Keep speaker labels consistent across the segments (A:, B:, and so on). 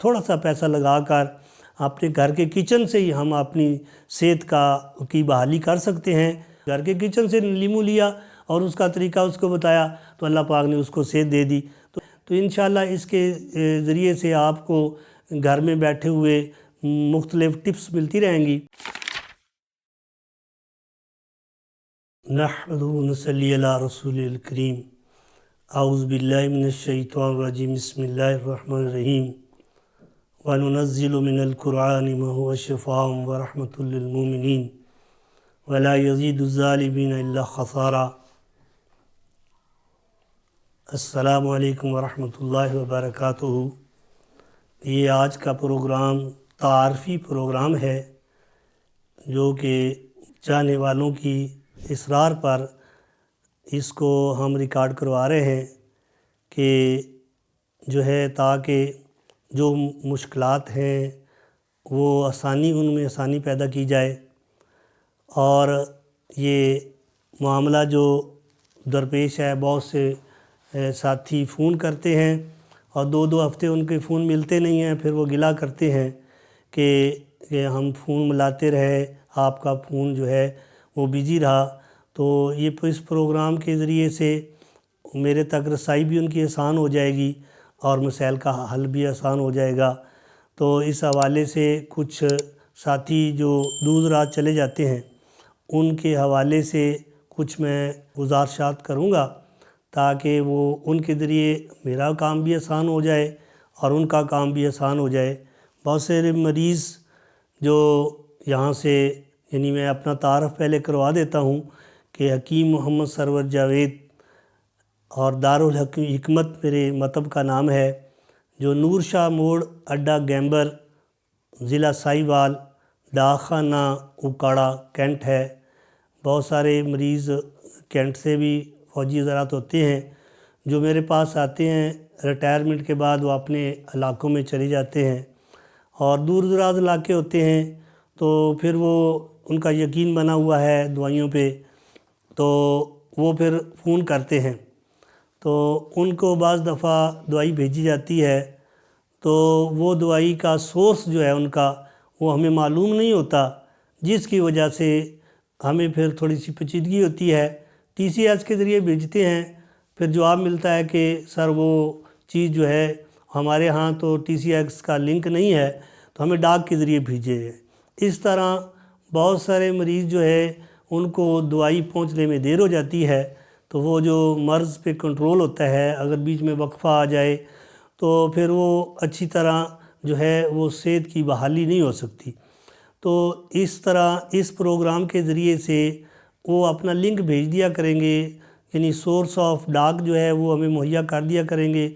A: थोड़ा सा पैसा लगा कर अपने घर के किचन से ही हम अपनी सेहत की बहाली कर सकते हैं। घर के किचन से लीमू लिया और उसका तरीका उसको बताया तो अल्लाह पाक ने उसको सेहत दे दी। तो इंशाल्लाह इसके ज़रिए से आपको घर में बैठे हुए मुख्तलिफ़ टिप्स मिलती रहेंगी। नहमदुहु व नसल्ली अला रसूलिल करीम। औज़ु बिल्लाहि मिनश शैतानिर रजीम। बिस्मिल्लाहिर रहमानिर रहीम। व नुनज़्ज़िलु मिनल कुरआनि मा हुवा शिफ़ाअन व रहमतुल लिल मुमिनीन व ला यज़ीदु ज़ालिमीना इल्ला ख़सारा। अस्सलामु अलैकुम व रहमतुल्लाहि व बरकातुहू। ये आज का प्रोग्राम तारफ़ी प्रोग्राम है जो कि चाहने वालों की इसरार पर इसको हम रिकॉर्ड करवा रहे हैं कि जो है ताकि जो मुश्किलात हैं वो उनमें आसानी पैदा की जाए। और ये मामला जो दरपेश है, बहुत से साथी फ़ोन करते हैं और दो हफ़्ते उनके फ़ोन मिलते नहीं हैं, फिर वो गिला करते हैं कि हम फ़ोन मिलाते रहे, आपका फ़ोन जो है वो बिज़ी रहा। तो ये इस प्रोग्राम के ज़रिए से मेरे तक रसाई भी उनकी आसान हो जाएगी और मसाइल का हल भी आसान हो जाएगा। तो इस हवाले से कुछ साथी जो दूर दराज चले जाते हैं उनके हवाले से कुछ मैं गुज़ारिशात करूँगा ताकि वो उनके ज़रिए मेरा काम भी आसान हो जाए और उनका काम भी आसान हो जाए। बहुत सारे मरीज़ जो यहाँ से, यानी मैं अपना तारफ़ पहले करवा देता हूँ कि हकीम मोहम्मद सरवर जावेद और दारुल हिकमत मेरे मतब का नाम है, जो नूर शाह मोड़ अड्डा गैम्बर ज़िला साहिवाल डाकखाना उकाड़ा कैंट है। बहुत सारे मरीज़ कैंट से भी फ़ौजी ज़रात होते हैं जो मेरे पास आते हैं, रिटायरमेंट के बाद वो अपने इलाक़ों में चले जाते हैं और दूर दराज इलाके होते हैं। तो फिर वो उनका यकीन बना हुआ है दवाइयों पे, तो वो फिर फ़ोन करते हैं तो उनको बाज़ दफ़ा दवाई भेजी जाती है तो वो दवाई का सोर्स जो है उनका वो हमें मालूम नहीं होता, जिसकी वजह से हमें फिर थोड़ी सी पेचीदगी होती है। TCS के ज़रिए भेजते हैं, फिर जवाब मिलता है कि सर वो चीज़ जो है हमारे यहाँ तो TCS का लिंक नहीं है, तो हमें डाक के ज़रिए भेजिए। इस तरह बहुत सारे मरीज़ जो है उनको दवाई पहुँचने में देर हो जाती है, तो वो जो मर्ज़ पे कंट्रोल होता है, अगर बीच में वक्फ़ा आ जाए तो फिर वो अच्छी तरह जो है वो सेहत की बहाली नहीं हो सकती। तो इस तरह इस प्रोग्राम के ज़रिए से वो अपना लिंक भेज दिया करेंगे, यानी सोर्स ऑफ डाक जो है वो हमें मुहैया कर दिया करेंगे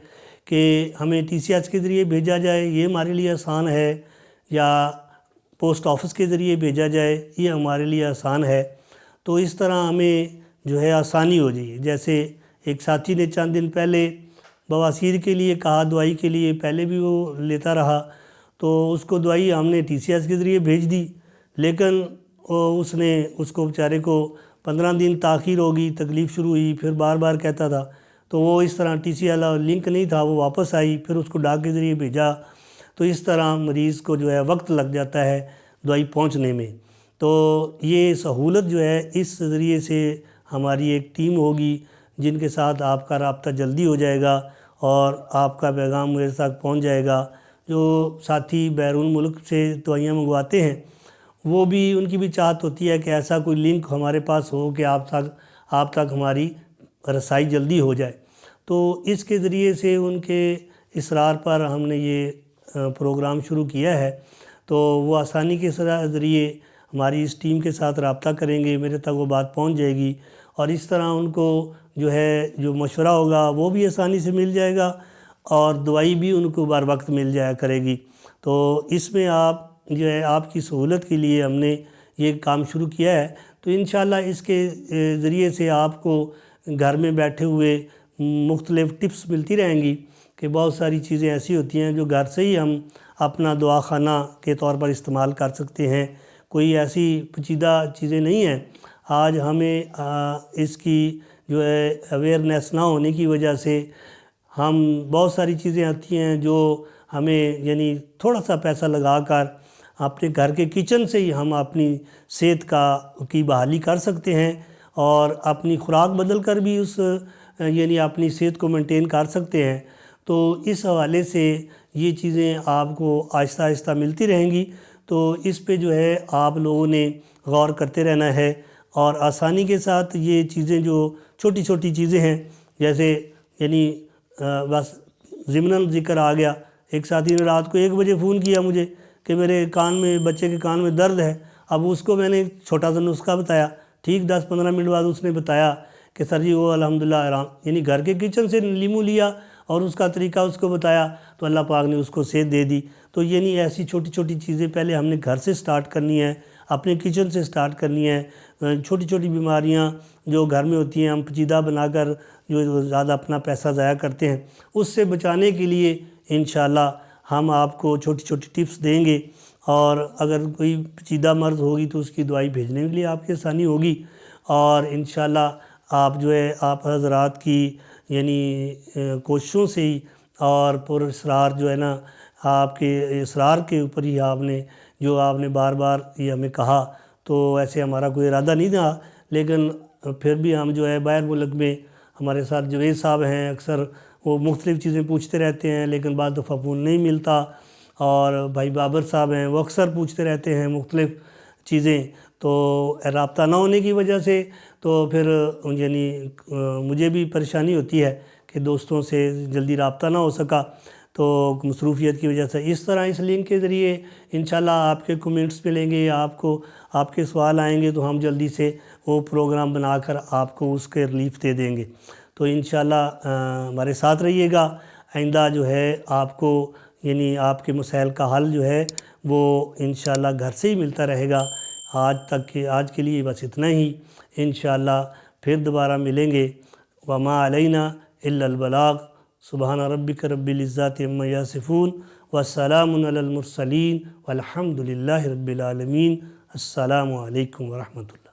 A: कि हमें TCS के ज़रिए भेजा जाए, ये हमारे लिए आसान है, या पोस्ट ऑफिस के ज़रिए भेजा जाए, ये हमारे लिए आसान है। तो इस तरह हमें जो है आसानी हो जाए। जैसे एक साथी ने चंद दिन पहले बवासीर के लिए कहा, दवाई के लिए, पहले भी वो लेता रहा, तो उसको दवाई हमने TCS के ज़रिए भेज दी, लेकिन उसने उसको बेचारे को 15 दिन ताख़ीर होगी, तकलीफ़ शुरू हुई, फिर बार बार कहता था, तो वो इस तरह TCS वाला लिंक नहीं था, वो वापस आई, फिर उसको डाक के ज़रिए भेजा। तो इस तरह मरीज़ को जो है वक्त लग जाता है दवाई पहुंचने में। तो ये सहूलत जो है इस ज़रिए से हमारी एक टीम होगी जिनके साथ आपका राब्ता जल्दी हो जाएगा और आपका पैगाम मेरे तक पहुंच जाएगा। जो साथी बैरून मुल्क से दवाइयाँ मंगवाते हैं वो भी, उनकी भी चाहत होती है कि ऐसा कोई लिंक हमारे पास हो कि आप तक हमारी रसाई जल्दी हो जाए। तो इसके ज़रिए से उनके इसरार पर हमने ये प्रोग्राम शुरू किया है। तो वो आसानी के ज़रिए हमारी इस टीम के साथ रब्ता करेंगे, मेरे तक वो बात पहुंच जाएगी और इस तरह उनको जो है जो मशवरा होगा वो भी आसानी से मिल जाएगा और दवाई भी उनको बर वक्त मिल जाया करेगी। तो इसमें आप जो है आपकी सहूलत के लिए हमने ये काम शुरू किया है। तो इंशाल्लाह इसके ज़रिए से आपको घर में बैठे हुए मुख्तलिफ़ टिप्स मिलती रहेंगी कि बहुत सारी चीज़ें ऐसी होती हैं जो घर से ही हम अपना दवाखाना के तौर पर इस्तेमाल कर सकते हैं। कोई ऐसी पेचीदा चीज़ें नहीं हैं। आज हमें इसकी जो है अवेयरनेस ना होने की वजह से हम बहुत सारी चीज़ें आती हैं जो ہمیں یعنی تھوڑا سا پیسہ لگا کر اپنے گھر کے کچن سے ہی ہم اپنی صحت کی بحالی کر سکتے ہیں، اور اپنی خوراک بدل کر بھی یعنی اپنی صحت کو مینٹین کر سکتے ہیں۔ تو اس حوالے سے یہ چیزیں آپ کو آہستہ آہستہ ملتی رہیں گی، تو اس پہ جو ہے آپ لوگوں نے غور کرتے رہنا ہے، اور آسانی کے ساتھ یہ چیزیں جو چھوٹی چھوٹی چیزیں ہیں، جیسے یعنی بس ضمناً ذکر آ گیا، ایک ساتھی نے رات کو 1 بجے فون کیا مجھے کہ میرے بچے کے کان میں درد ہے۔ اب اس کو میں نے چھوٹا سا نسخہ بتایا، ٹھیک 10-15 منٹ بعد اس نے بتایا کہ سر جی وہ الحمدللہ آرام، یعنی گھر کے کچن سے لیمو لیا اور اس کا طریقہ اس کو بتایا، تو اللہ پاک نے اس کو صحت دے دی۔ تو یعنی ایسی چھوٹی چھوٹی چیزیں پہلے ہم نے گھر سے سٹارٹ کرنی ہے، اپنے کچن سے سٹارٹ کرنی ہے۔ چھوٹی چھوٹی بیماریاں جو گھر میں ہوتی ہیں، ہم پیچیدہ بنا کر جو زیادہ اپنا پیسہ ضائع کرتے ہیں، اس سے بچانے کے لیے انشاءاللہ ہم آپ کو چھوٹی چھوٹی ٹپس دیں گے، اور اگر کوئی پیچیدہ مرض ہوگی تو اس کی دوائی بھیجنے کے لیے آپ کی آسانی ہوگی، اور انشاءاللہ آپ جو ہے آپ حضرات کی یعنی کوششوں سے ہی اور پر اصرار جو ہے نا، آپ کے اصرار کے اوپر ہی آپ نے بار بار یہ ہمیں کہا، تو ایسے ہمارا کوئی ارادہ نہیں تھا، لیکن پھر بھی ہم جو ہے باہر ملک میں ہمارے ساتھ جوید صاحب ہیں، اکثر وہ مختلف چیزیں پوچھتے رہتے ہیں، لیکن بعض دفعہ فون نہیں ملتا، اور بھائی بابر صاحب ہیں وہ اکثر پوچھتے رہتے ہیں مختلف چیزیں، تو رابطہ نہ ہونے کی وجہ سے تو پھر یعنی مجھے بھی پریشانی ہوتی ہے کہ دوستوں سے جلدی رابطہ نہ ہو سکا، تو مصروفیت کی وجہ سے۔ اس طرح اس لنک کے ذریعے انشاءاللہ آپ کے کمنٹس ملیں گے، آپ کے سوال آئیں گے، تو ہم جلدی سے وہ پروگرام بنا کر آپ کو اس کے ریلیف دے دیں گے۔ تو انشاءاللہ ہمارے ساتھ رہیے گا، آئندہ جو ہے آپ کو یعنی آپ کے مسائل کا حل جو ہے وہ انشاءاللہ گھر سے ہی ملتا رہے گا۔ آج کے لیے بس اتنا ہی، انشاءاللہ پھر دوبارہ ملیں گے۔ وما علینا الا البلاغ، سبحان ربک رب العزت عما یصفون، والسلام علی المرسلین، والحمد للہ رب العالمین۔ السلام علیکم ورحمۃ اللہ۔